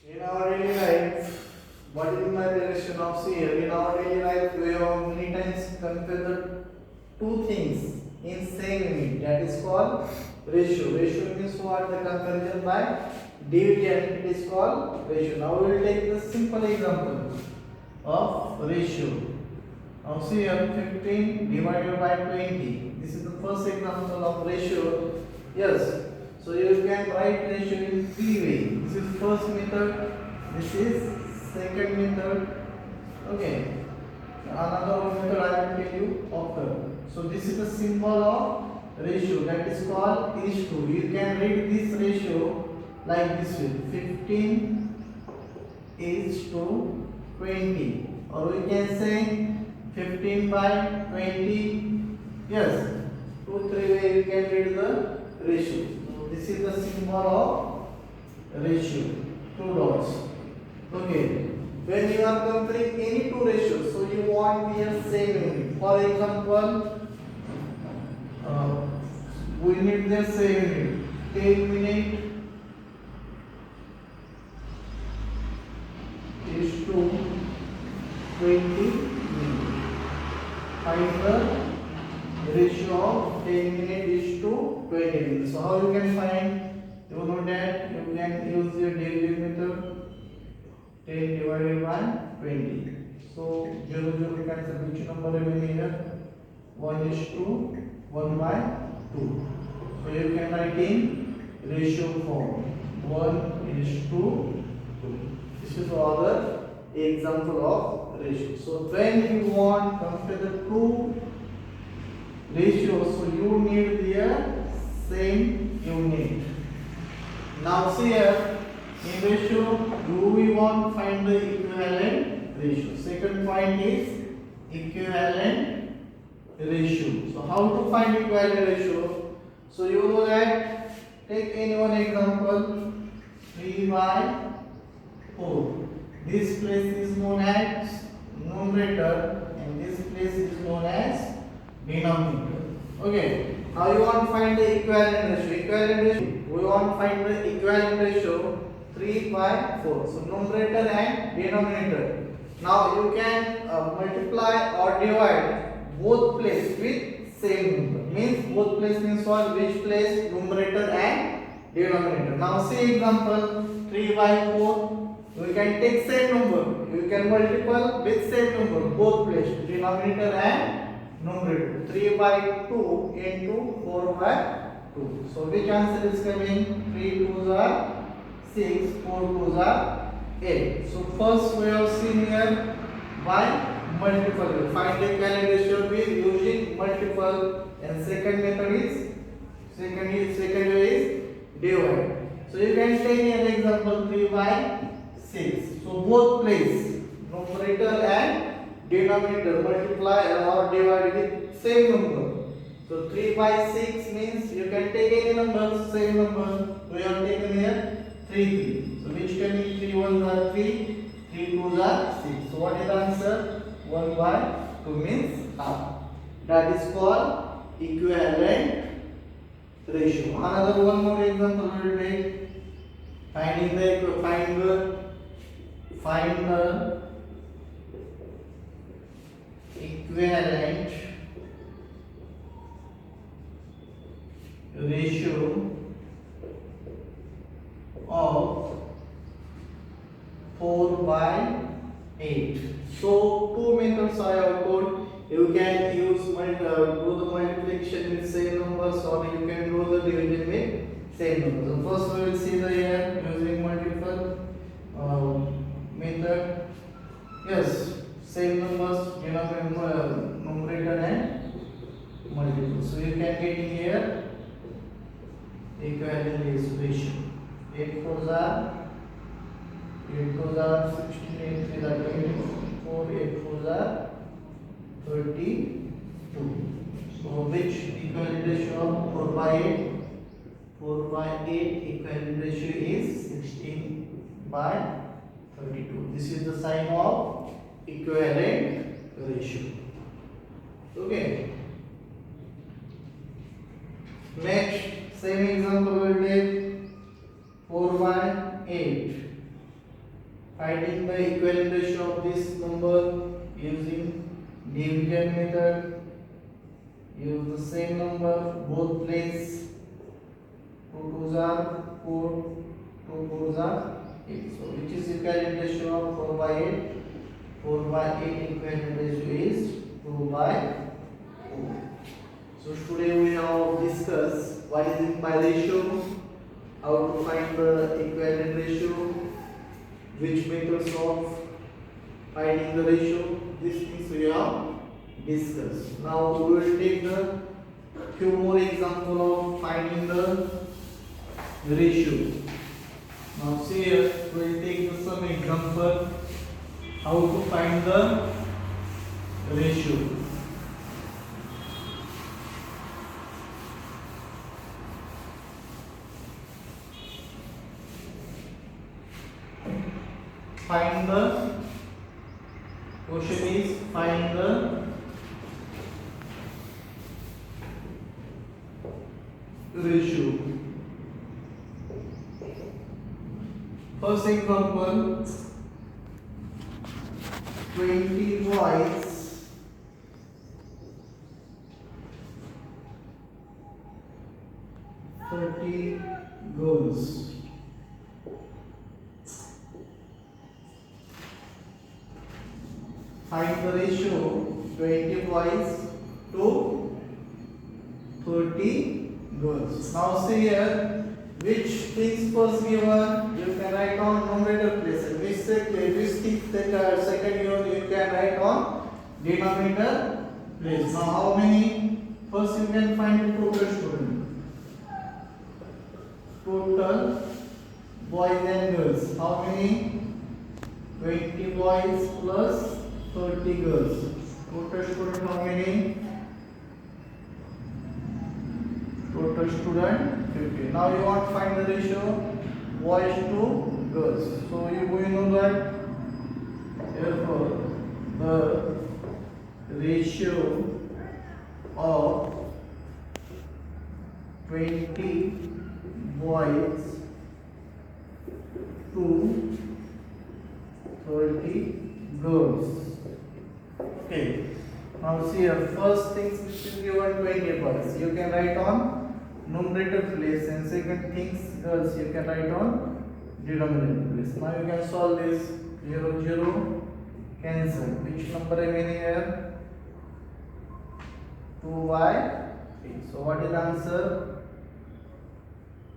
In our daily life, what is my relation of C here? In our daily life, we have many times compare the two things in same unit. That is called ratio. Ratio means what? The comparison by division. It is called ratio. Now we will take the simple example of ratio. Now see here 15 divided by 20. This is the first example of ratio. Yes. So you can write ratio in three ways. This is first method. This is second method. Okay. Another one method I will tell you after. So this is the symbol of ratio, that is called is to. You can read this ratio like this way: 15 is to 20, or we can say 15 by 20. Yes, 2-3 way you can read the ratio. So this is the symbol of ratio, two dots. Okay. When you are comparing any two ratios, so you want their same unit. For example, we need their same unit. 10 minute is to 20 minutes. Find the ratio of 10 minutes is to 20 minutes. So how you can find? You know that you can use your division method. 10 divided by 20. So 0 0 we can say which number remaining here? 1 is to 1 by 2. So you can write in ratio form. 1 is to 2. This is other example of ratio. So when you want compare the two ratios, so you need their same unit. Now see here, in ratio, do we want to find the equivalent ratio? Second point is equivalent ratio. So how to find equivalent ratio? So you know that, take any one example, 3 by 4. This place is known as numerator and this place is known as denominator. Okay. Now you want to find the equivalent ratio. Equivalent ratio. We want to find the equivalent ratio 3 by 4. So numerator and denominator. Now you can multiply or divide both places with same number. Means both place means what? Which place? Numerator and denominator. Now see example 3 by 4. We can take same number. You can multiply with same number both places, denominator and numerator. 3 by 2 into 4 by 2. So which answer is coming? 3 2s are 6, 4 2s are 8. So first we have seen here by multiple. Find the equivalent ratio with using multiple, and second method is second way is divide. So you can take an example 3 by 6. So both place numerator and denominator multiply or divide with same number. So 3 by 6 means you can take any number, same number. We have taken here 3 3. So which can be 3 1s are 3, 3 2s are 6. So what is the answer? 1 by 2 means half. That is called equivalent ratio. Another one more example we will take. Find the equivalent ratio of 4 by 8. So two methods I have told. You can use do the multiplication with same numbers, or you can do the division with same numbers. So first we will see the here using multiple method. Yes, same numbers, numerator and multiple. So you can get in here equivalent ratio. 8 4s are 16, 8 3s are 24, 8 4s are 32. So which equivalent ratio of 4 by 8? 4 by 8 equivalent ratio is 16 by 32. This is the sign of equivalent ratio. Okay. Next, same example we will take 4 by 8. finding the equivalent ratio of this number using division method. Use the same number both place. 2 2s are 4, 2 4s are 8. So which is equivalent ratio of 4 by 8? 4 by 8 equivalent ratio is 2 by 4. So today we have discussed what is implied ratio, how to find the equivalent ratio, which methods of finding the ratio. These things we have discussed. Now we will take the few more example of finding the ratio. Now see here we will take some example how to find the ratio. Find the question is find the ratio. First example, 20 boys, 30 girls. Find the ratio 20 boys to 30 girls. Now see here, which things first given, you can write on numerator place. Which things second you can write on denominator place. Now how many? First you can find the total student. Total boys and girls. How many? 20 boys plus 30 girls. Total student how many? Total student 50. Now you want to find the ratio boys to girls. So you know that therefore the ratio of 20 boys to 30 girls. Okay. Now see here, first things which is given 20 boys, you can write on numerator place, and second things girls you can write on denominator place. Now you can solve this. 0 0 cancel. Which number remaining here? 2 by 3. So what is the answer?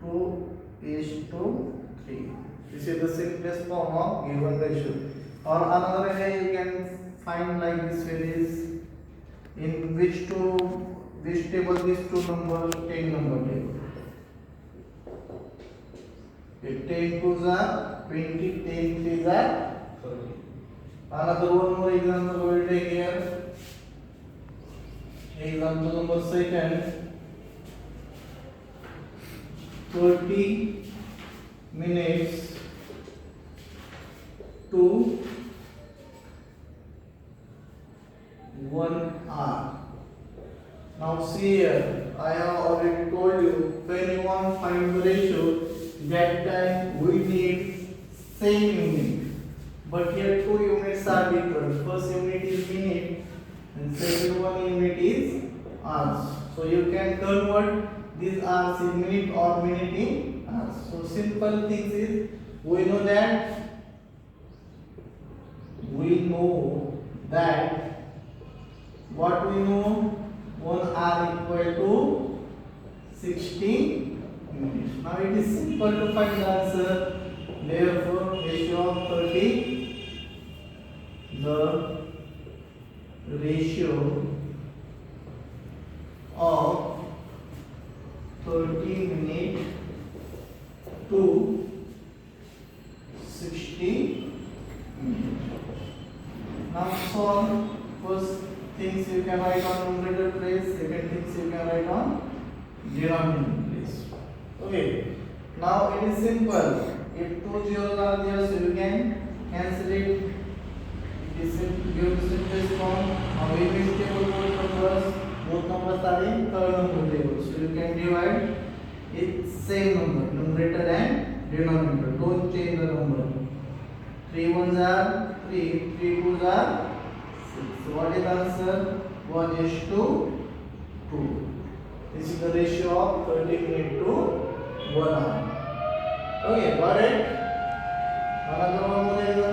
2 is to 3. This is the simplest form of given ratio. Or another way you can find like this way is, in which table these two numbers, 10 number table. Okay, 10 2s are 20, 10 3s are 30. Another one more example we will take here. Example number second, 30 minutes to 1 hour. Now see here, I have already told you, when you want to find the ratio, that time we need same unit. But here two units are different. First unit is minute and second one unit is hours. So you can convert these hours in minute or minute in hours. So simple things is, we know that what we know, 1 hour equal to 60 minutes. Now it is simple to find the answer. Therefore, ratio of 30, the ratio of 30 minutes to 60 minutes. Now solve. First things you can write on numerator place, second things you can write on denominator place. Okay. Now it is simple. If two zeros are there, so you can cancel it. It is give the simplest form. Now in which table both numbers are in third number table. So you can divide it same number, numerator and denominator. Don't change the number. 3 ones are 3, 3 twos are 6. So what is the answer? 1 is to 2. This is the ratio of 30 minutes to 1 hour. Okay, got it? Another one more example.